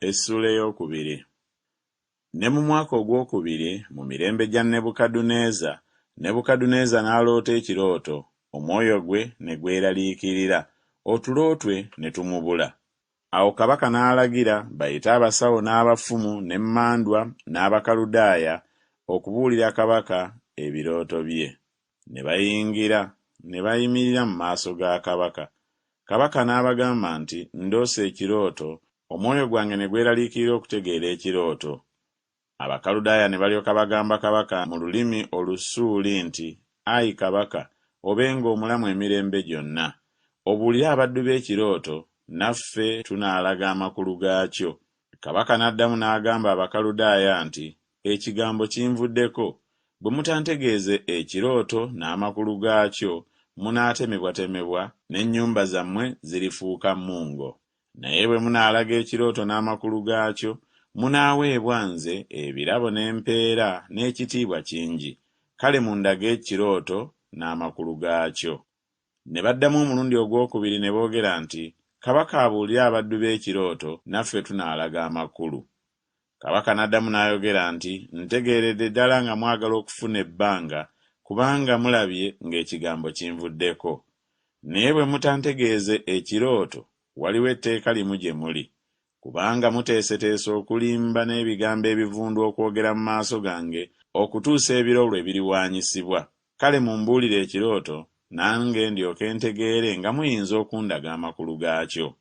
Essula ey'okubiri. Ne mu mwaka ogwokubiri mu mirembe gya Nebukadduneeza, Nebukadduneeza n'aloota ekirooto, omwoyo gwe ne gweraliikirira, otulo twe ne tumubula. Awo kabaka n'alagira bayite abasawo n'abafumu n'emmandwa n'Abakaludaaya okubuulira kabaka ebirooto bye. Ne bayingira ne bayimirira mu maaso ga kabaka. Kabaka n'abagamba nti, ndoose ekirooto, omwoyo gwange ne gweraliikirira okutegeera ekirooto. Abakaludaaya ne balyoka bagamba kabaka mu lulimi Olusuuli nti, ayi kabaka, obenga omulamu emirembe gyonna. Obuulire abaddu b'ekirooto, naffe tunaalaga amakulu gaakyo. Kabaka n'addamu n'agamba Abakaludaaya nti, ekigambo kinvuddeko. Bwe mutantegeeze ekirooto n'amakulu gaakyo, munaatemebwatemebwa n'ennyumba zammwe zirifuuka mmungo. Naye bwe munaalaga ekirooto n'amakulu gaakyo, munaaweebwa nze ebirabo n'empeera n'ekitiibwa kingi. Kale mundage ekirooto n'amakulu gaakyo. Ne baddamu omulundi ogwokubiri ne boogera nti, kabaka abuulire abaddu b'ekirooto, naffe tunaalaga amakulu. Kabaka n'addamu n'ayogera nti, ntegeeredde ddala nga mwagala okufuna ebbanga, kubanga mulabye ng'ekigambo kinvuddeko. Naye bwe mutantegeeze ekirooto, waliwo etteeka limu gye muli, kubanga muteeseteese okulimba n'ebigambo ebivundu okwogera mu maaso gange okutuusa ebiro lwe biriwaanyisibwa. Kale mumbuulire ekirooto, nange ndyoke ntegeere nga muyinza okundaga amakulu gaakyo.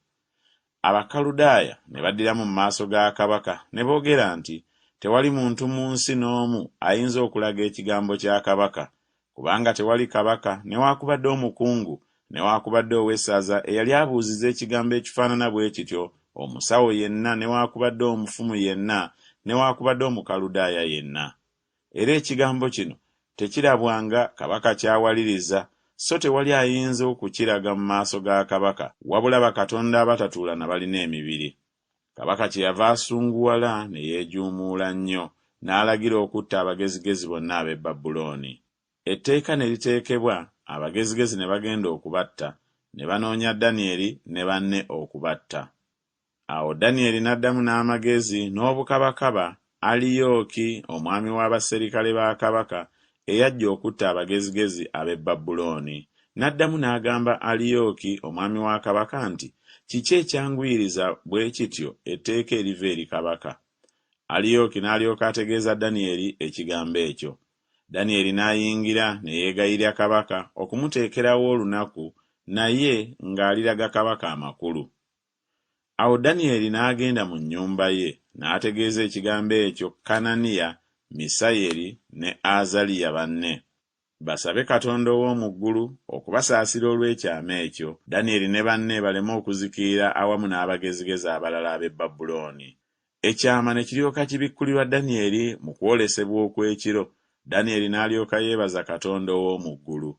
Abakaludaaya ne baddiramu mu maaso ga kabaka ne boogera nti, tewali muntu mu nsi n'omu ayinza okulaga ekigambo kya kabaka, kubanga tewali kabaka newaakubadde omukungu newaakubadde ow'essaza eyali abuuziza ekigambo ekifaanana bwe kityo, omusawo yenna newaakubadde omufumu yenna newaakubadde Omukaludaaya yenna. Era ekigambo kino tekirabwanga kabaka kyawaliriza, so tewali ayinza okukiraga mu maaso ga kabaka, wabula bakatonda abatatuula na balina emibiri. Kabaka kyeyava asunguwala ne yeejuumuula nnyo, n'alagira okutta abagezigezi bonna ab'e Babulooni. Etteeka ne liteekebwa, abagezigezi ne bagenda okubatta, ne banoonya Danyeri ne banne okubatta. Awo Danyeri n'addamu n'amagezi n'obukabakaba Aliyooki omwami w'abaserikale ba kabaka eyajja okutta abagezigezi ab'e Babulooni. N'addamu n'agamba Aliyooki omwami wa kabaka nti, kiki ekyangwiriza bwe kityo etteeka eriva eri kabaka? Aliyooki n'alyoka ategeeza Danyeri ekigambo ekyo. Danyeri n'ayingira ne yeegayirira kabaka okumuteekerawo olunaku, naye ng'aliraga kabaka amakulu. Awo Danyeri n'agenda mu nnyumba ye n'ategeeza ekigambo ekyo Kananiya, Misayeri ne Azaliya banne, basabe Katonda ow'omu ggulu okubasaasira olw'ekyama ekyo, Danyeri ne banne baleme okuzikirira awamu n'abagezigezi abalala ab'e Babulooni. Ekyama ne kiryoka kibikkulirwa Danyeri mu kwolesebwa okw'ekiro. Danyeri n'alyoka yeebaza Katonda ow'omu ggulu.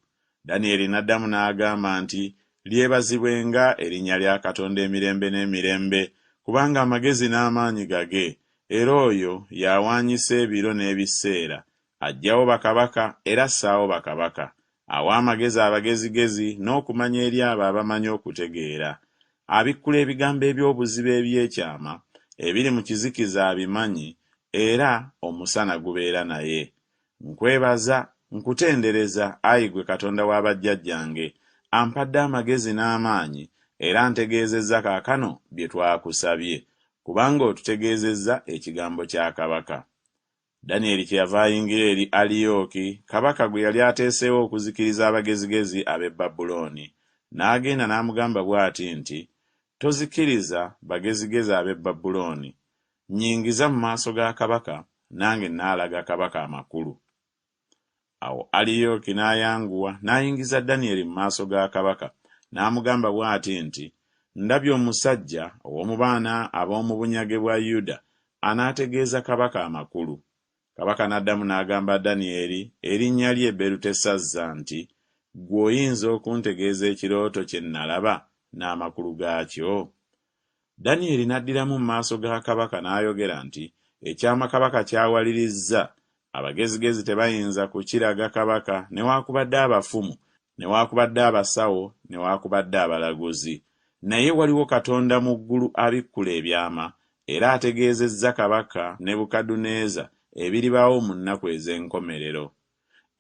Danyeri n'addamu n'agamba nti, lyebazibwenga erinnya lya Katonda emirembe n'emirembe, kubanga amagezi n'amaanyi gage, era oyo yawaanyisa ebiro n'ebiseera, aggyawo bakabaka era assaawo bakabaka, awa amagezi abagezigezi n'okumanya eri abo abamanyi okutegeera. Abikkula ebigambo eby'obuzibu eby'ekyama ebiri mu kizikiza abimanyi, era omusana gubeera naye. Nkwebaza, nkutendereza, ayi gwe Katonda wa bajjajjange, ampadde amagezi n'amaanyi, era ntegeezezza kaakano bye twakusabye, kubanga otutegeezezza ekigambo kya kabaka. Danyeri kyeyava ayingira eri Aliyooki, kabaka gwe yali ateeseewo okuzikiriza abagezigezi ab'e Babulooni, n'agenda n'amugamba bw'ati nti, tozikiriza bagezigezi ab'e Babulooni, nnyingiza mu maaso ga kabaka, nange naalaga kabaka amakulu. Awo Aliyooki n'ayanguwa n'ayingiza Danyeri mu maaso ga kabaka, n'amugamba bw'ati nti, ndabye omusajja ow'omu baana ab'omu bunyage bwa Yuda anaategeeza kabaka amakulu. Kabaka n'addamu n'agamba Danyeri erinnya lye Berutesazza nti, ggwe oyinza okuntegeeza ekirooto kye nalaba n'amakulu gaakyo? Danyeri n'addiramu mu maaso ga kabaka n'ayogera nti, ekyama kabaka kyawalirizza, abagezigezi tebayinza kukiraga kabaka newaakubadde abafumu, newaakubadde abasawo, newaakubadde abalaguzi. Naye waliwo Katonda mu ggulu abikkula ebyama, era ategeezezza kabaka Nebukadduneeza ebiribaawo mu nnaku ez'enkomerero.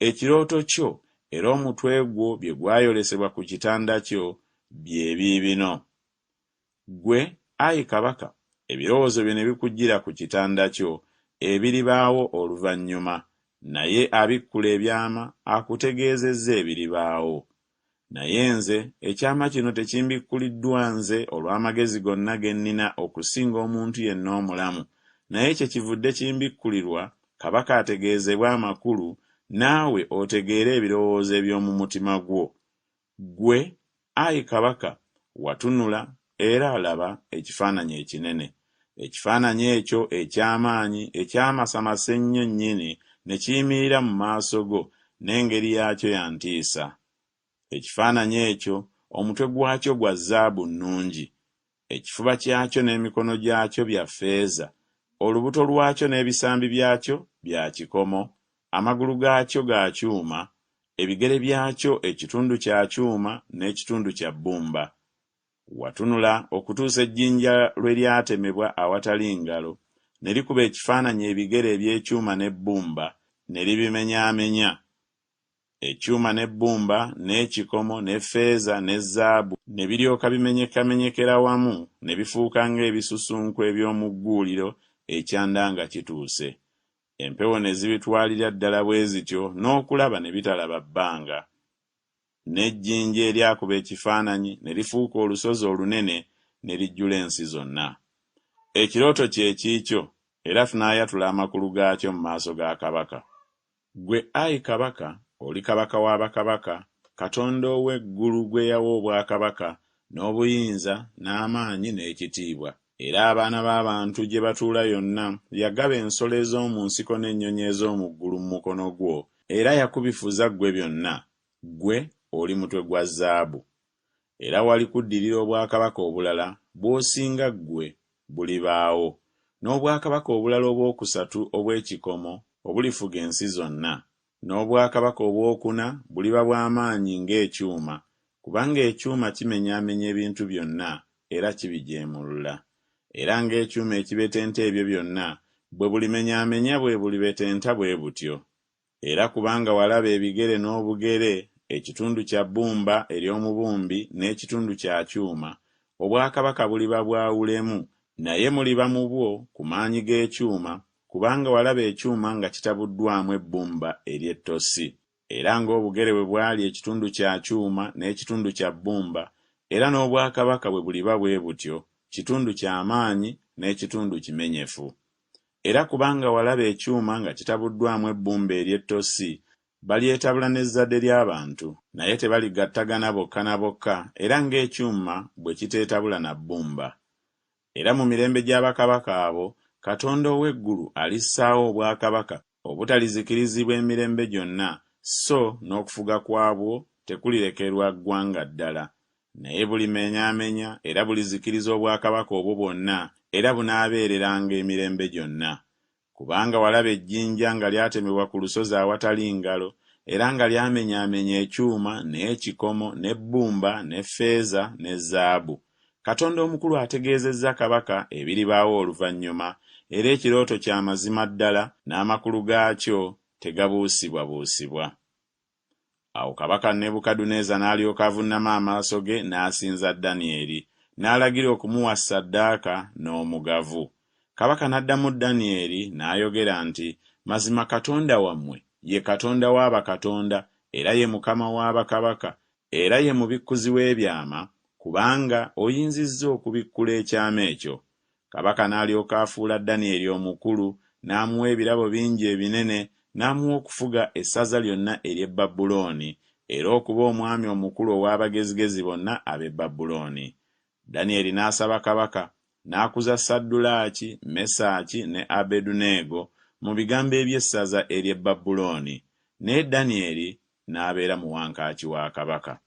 Ekirooto kyo era omutwe gwo bye gwayolesebwa ku kitanda kyo bye biibino. Ggwe, ayi kabaka, ebirowoozo byo ne bikujjira ku kitanda kyo ebiribaawo oluvannyuma, naye abikkula ebyama akutegeezezza ebiribaawo. Naye nze ekyama kino tekimbikkuliddwa nze olw'amagezi gonna ge nnina okusinga omuntu yenna omulamu, naye kyekivudde kimbikkulirwa kabaka ategeezebwa amakulu, naawe otegeere ebirowoozo eby'omu mutima gwo. Ggwe, ayi kabaka, watunula era alaba ekifaananyi ekinene. Ekifaananyi ekyo eky'amaanyi ekyamasamasa ennyo nnyini ne kiyimirira mu maaso go, n'engeri yaakyo ya ntiisa. Ekifaananyi ekyo omutwe gwakyo gwa zaabu nnungi, ekifuba kyakyo n'emikono gyakyo bya ffeeza, olubuto lwakyo n'ebisambi byakyo bya kikomo, amagulu gaakyo ga kyuma, ebigere byakyo ekitundu kya kyuma n'ekitundu kya bbumba. Watunula okutuusa ejjinja lwe lyatemebwa awatali ngalo, ne likuba ekifaananyi ebigere eby'ekyuma n'ebbumba ne libimenyaamenya. Ekyuma n'ebbumba n'ekikomo n'effeeza ne zaabu ne biryoka bimenyekamenyekera wamu ne bifuuka ng'ebisusunku eby'omu gguuliro ekyanda nga kituuse. Empewo ne zibitwalira ddala bwe zityo n'okulaba ne bitalaba bbanga. N'ejjinja eryakuba ekifaananyi ne lifuuka olusozi olunene ne lijjula ensi zonna. Ekirooto kye kiikyo, era tunaayatula amakulu gaakyo mu maaso ga kabaka. Ggwe, ayi kabaka, oli kabaka wa bakabaka, Katonda ow'eggulu gwe yawa obwakabaka n'obuyinza n'amaanyi n'ekitiibwa. Era abaana b'abantu gye batuula yonna yagaba ensolo ez'omu nsiko n'ennyonyi ez'omu ggulu mu mukono gwo, era yakubifuza ggwe byonna. Ggwe oli mutwe gwa zaabu. Era wali kuddirira obwakabaka obulala bw'osinga ggwe bulibaawo, n'obwakabaka obulala obwokusatu obw'ekikomo obulifuga ensi zonna. N'obwakabaka obwokuna buliba bw'amaanyi ng'ekyuma, kubanga ekyuma kimenyaamenya ebintu byonna era kibijeemulula. Era ng'ekyuma ekibetenta ebyo byonna bwe bulimenyaamenya bwe bulibetenta bwe butyo. Era kubanga walaba ebigere n'obugere, ekitundu kya bbumba ery'omubumbi n'ekitundu kya kyuma, obwakabaka buliba bwawulemu, naye muliba mu bwo ku maanyi g'ekyuma, kubanga walaba ekyuma nga kitabuddwamu ebbumba ery'ettosi. Era ng'obugere bwe bwali ekitundu kya kyuma n'ekitundu kya bbumba, era n'obwakabaka bwe buliba bwe butyo, kitundu ky'amaanyi n'ekitundu kimenyefu. Era kubanga walaba ekyuma nga kitabuddwamu ebbumba ery'ettosi, balyetabula n'ezzadde ly'abantu, naye tebaligattagana bokka na bokka, era ng'ekyuma bwe kiteetabula na bbumba. Era mu mirembe gy'abakabaka abo, Katonda ow'eggulu alissaawo obwakabaka obutalizikirizibwa emirembe gyonna, so n'okufuga kwabwo tekulirekerwa ggwanga ddala. Naye bulimenyaamenya era bulizikiriza obwakabaka obwo bwonna, era bunaabeereranga emirembe gyonna. Kubanga walaba ejjinja nga lyatemebwa ku lusozi awatali ngalo, era nga lyamenyaamenya ekyuma n'ekikomo n'ebbumba n'effeeza ne zaabu. Katonda omukulu ategeezezza kabaka ebiribaawo oluvannyuma, era ekirooto kya mazima ddala n'amakulu gaakyo tegabuusibwabuusibwa. Awo kabaka Nebukadduneeza n'alyoka avunnama amaaso ge n'asinza Danyeri, n'alagira okumuwa ssaddaaka n'omugavu. Kabaka n'addamu Danyeri n'ayogera nti, mazima Katonda wammwe ye Katonda w'abakatonda, era ye Mukama w'abakabaka, era ye mubikkuzi w'ebyama, kubanga oyinzizza okubikkula ekyama ekyo. Kabaka n'alyoka afuula Danyeri omukulu, n'amuwa ebirabo bingi ebinene, n'amuwa okufuga essaza lyonna ery'e Babulooni, era okuba omwami omukulu ow'abagezigezi bonna ab'e Babulooni. Danyeri n'asaba kabaka, n'akuza Saddulaaki, Mesaaki ne Abeduneego mu bigambo eby'essaza ery'e Babulooni, naye Danyeri n'abeera mu wankaaki wa kabaka.